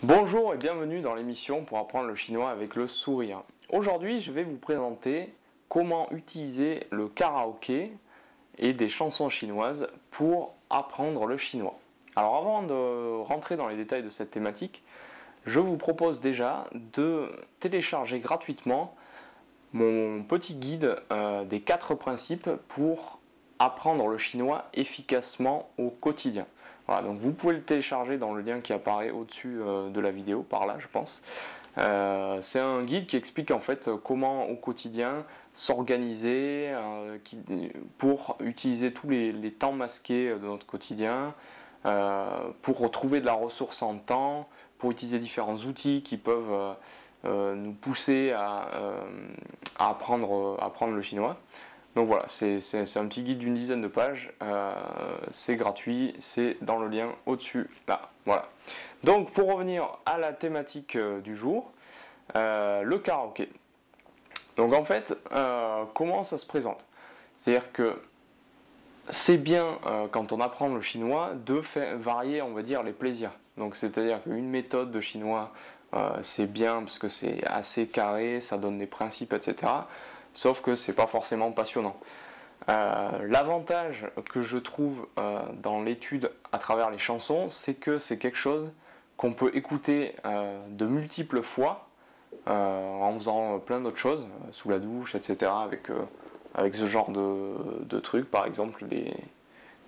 Bonjour et bienvenue dans l'émission pour apprendre le chinois avec le sourire. Aujourd'hui, je vais vous présenter comment utiliser le karaoké et des chansons chinoises pour apprendre le chinois. Alors avant de rentrer dans les détails de cette thématique, je vous propose déjà de télécharger gratuitement mon petit guide des 4 principes pour apprendre le chinois efficacement au quotidien. Voilà, donc vous pouvez le télécharger dans le lien qui apparaît au-dessus de la vidéo, par là je pense. C'est un guide qui explique en fait comment au quotidien s'organiser pour utiliser tous les temps masqués de notre quotidien, pour retrouver de la ressource en temps, pour utiliser différents outils qui peuvent nous pousser à apprendre le chinois. Donc voilà, c'est un petit guide d'une dizaine de pages, c'est gratuit, c'est dans le lien au-dessus, là, voilà. Donc pour revenir à la thématique du jour, le karaoké. Donc en fait, comment ça se présente? C'est-à-dire que c'est bien quand on apprend le chinois de varier, on va dire, les plaisirs. Donc c'est-à-dire qu'une méthode de chinois, c'est bien parce que c'est assez carré, ça donne des principes, etc. Sauf que c'est pas forcément passionnant. L'avantage que je trouve dans l'étude à travers les chansons, c'est que c'est quelque chose qu'on peut écouter de multiples fois en faisant plein d'autres choses, sous la douche, etc. Avec ce genre de trucs, par exemple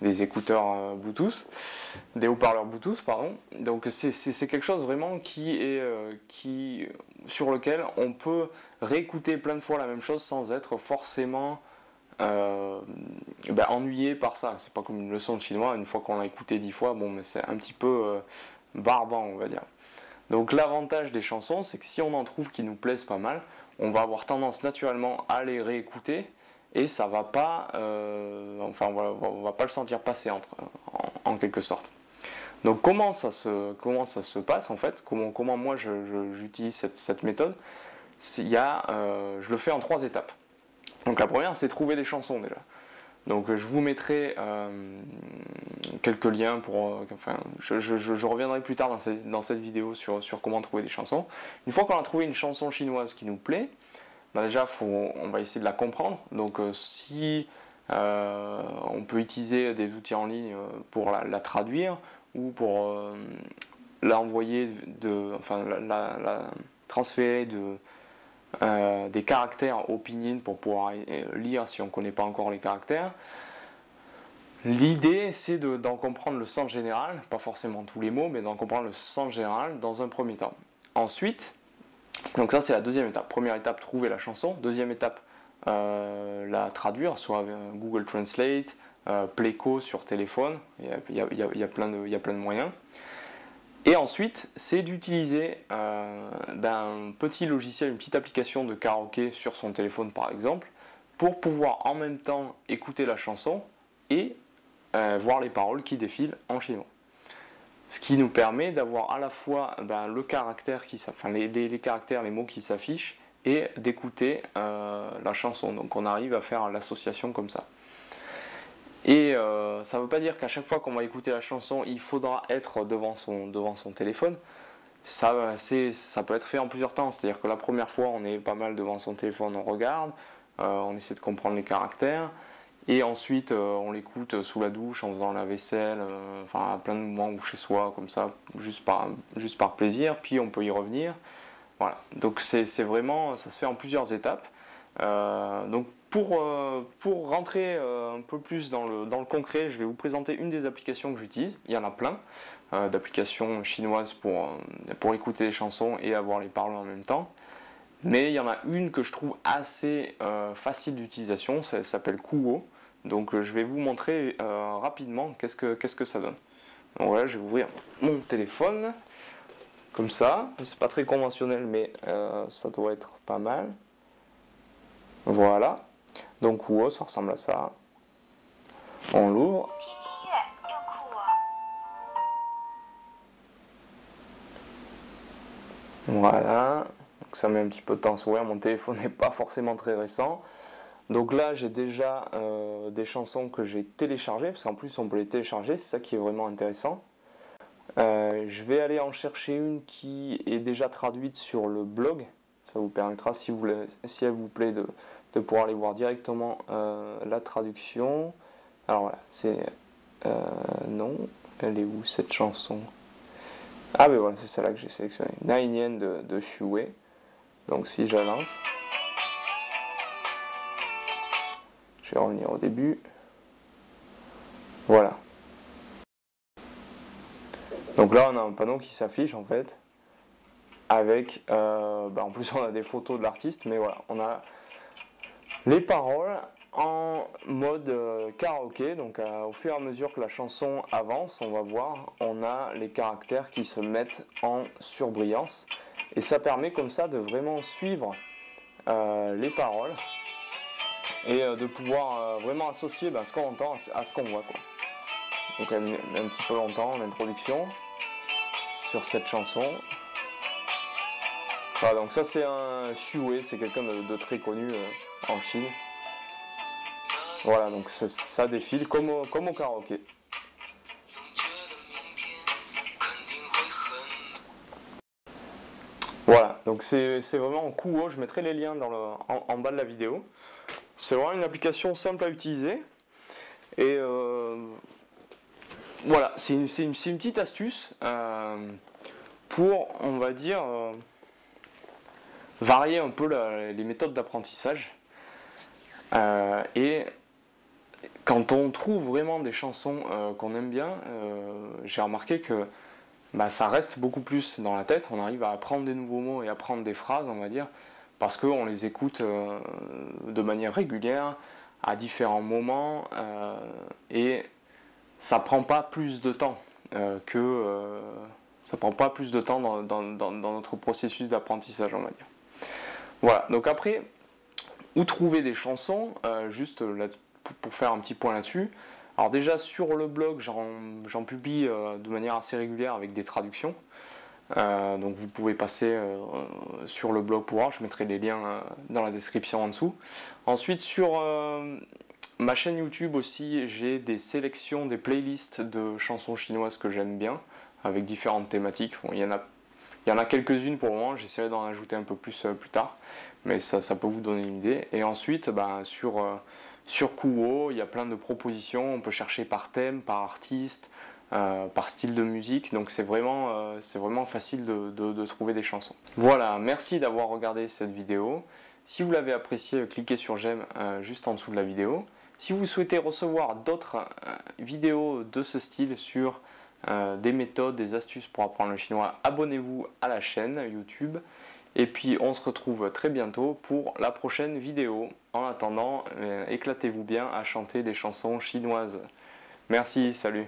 des écouteurs Bluetooth, des haut-parleurs Bluetooth, pardon. Donc c'est quelque chose vraiment sur lequel on peut réécouter plein de fois la même chose sans être forcément ennuyé par ça. C'est pas comme une leçon de chinois, une fois qu'on l'a écouté 10 fois, bon, mais c'est un petit peu barbant, on va dire. Donc l'avantage des chansons, c'est que si on en trouve qui nous plaisent pas mal, on va avoir tendance naturellement à les réécouter et ça va pas, on va pas le sentir passer en quelque sorte. Donc comment ça se passe en fait, comment moi j'utilise cette méthode, je le fais en 3 étapes. Donc la première, c'est trouver des chansons déjà. Donc je vous mettrai quelques liens je reviendrai plus tard dans cette vidéo sur comment trouver des chansons. Une fois qu'on a trouvé une chanson chinoise qui nous plaît, déjà on va essayer de la comprendre. Donc si on peut utiliser des outils en ligne pour la traduire ou pour l'envoyer la transférer des caractères au pinyin pour pouvoir lire si on ne connaît pas encore les caractères. L'idée, c'est d'en comprendre le sens général, pas forcément tous les mots, mais d'en comprendre le sens général dans un premier temps. Ensuite, donc ça c'est la deuxième étape. Première étape, trouver la chanson. Deuxième étape, la traduire, soit Google Translate, Playco sur téléphone. Il y a plein de moyens. Et ensuite, c'est d'utiliser un petit logiciel, une petite application de karaoké sur son téléphone par exemple, pour pouvoir en même temps écouter la chanson et voir les paroles qui défilent en chinois. Ce qui nous permet d'avoir à la fois le caractère les caractères, les mots qui s'affichent et d'écouter la chanson. Donc on arrive à faire l'association comme ça. Et ça ne veut pas dire qu'à chaque fois qu'on va écouter la chanson, il faudra être devant son téléphone. Ça peut être fait en plusieurs temps, c'est-à-dire que la première fois, on est pas mal devant son téléphone, on regarde, on essaie de comprendre les caractères, et ensuite on l'écoute sous la douche, en faisant la vaisselle, à plein de moments ou chez soi, comme ça, juste par plaisir, puis on peut y revenir. Voilà, donc c'est vraiment, ça se fait en plusieurs étapes. Donc pour rentrer un peu plus dans le concret, je vais vous présenter une des applications que j'utilise. Il y en a plein d'applications chinoises pour écouter les chansons et avoir les paroles en même temps. Mais il y en a une que je trouve assez facile d'utilisation, ça s'appelle Kuwo. Donc je vais vous montrer rapidement qu'est-ce que ça donne. Donc voilà, je vais ouvrir mon téléphone, comme ça. C'est pas très conventionnel, mais ça doit être pas mal. Voilà. Donc Kuwo, ça ressemble à ça. On l'ouvre. Voilà. Donc ça met un petit peu de temps à s'ouvrir. Mon téléphone n'est pas forcément très récent. Donc là, j'ai déjà des chansons que j'ai téléchargées, parce qu'en plus on peut les télécharger, c'est ça qui est vraiment intéressant. Je vais aller en chercher une qui est déjà traduite sur le blog. Ça vous permettra, si elle vous plaît, de pouvoir aller voir directement la traduction. Alors voilà, c'est... non, elle est où cette chanson? Ah ben voilà, c'est celle-là que j'ai sélectionnée. Nine Yen de Shuei. Donc si je la lance, je vais revenir au début. Voilà. Donc là on a un panneau qui s'affiche en fait. Avec, en plus on a des photos de l'artiste, mais voilà, on a les paroles en mode karaoké. Donc au fur et à mesure que la chanson avance, on va voir, on a les caractères qui se mettent en surbrillance. Et ça permet comme ça de vraiment suivre les paroles et de pouvoir vraiment associer ce qu'on entend à ce qu'on voit, quoi. Donc un petit peu longtemps l'introduction sur cette chanson. Voilà, donc ça c'est un Shuei, c'est quelqu'un de très connu en Chine. Voilà, donc ça défile comme au karaoké. Voilà, donc c'est vraiment en Kuwo, je mettrai les liens en bas de la vidéo. C'est vraiment une application simple à utiliser. Et voilà, c'est une petite astuce pour, on va dire, varier un peu les méthodes d'apprentissage. Et quand on trouve vraiment des chansons qu'on aime bien, j'ai remarqué que ça reste beaucoup plus dans la tête. On arrive à apprendre des nouveaux mots et apprendre des phrases, on va dire, parce qu'on les écoute de manière régulière, à différents moments, et ça prend pas plus de temps ça prend pas plus de temps dans notre processus d'apprentissage, on va dire. Voilà, donc après, où trouver des chansons, juste là, pour faire un petit point là-dessus. Alors déjà sur le blog, j'en publie de manière assez régulière avec des traductions. Donc vous pouvez passer sur le blog pour voir, je mettrai les liens dans la description en dessous. Ensuite sur ma chaîne YouTube aussi, j'ai des sélections, des playlists de chansons chinoises que j'aime bien, avec différentes thématiques. Bon, il y en a quelques-unes pour le moment, j'essaierai d'en ajouter un peu plus plus tard, mais ça peut vous donner une idée. Et ensuite, sur Kuwo, il y a plein de propositions, on peut chercher par thème, par artiste, par style de musique, donc c'est vraiment facile de trouver des chansons. Voilà, merci d'avoir regardé cette vidéo. Si vous l'avez appréciée, cliquez sur j'aime juste en dessous de la vidéo. Si vous souhaitez recevoir d'autres vidéos de ce style sur des méthodes, des astuces pour apprendre le chinois, abonnez-vous à la chaîne YouTube. Et puis on se retrouve très bientôt pour la prochaine vidéo. En attendant, éclatez-vous bien à chanter des chansons chinoises. Merci, salut.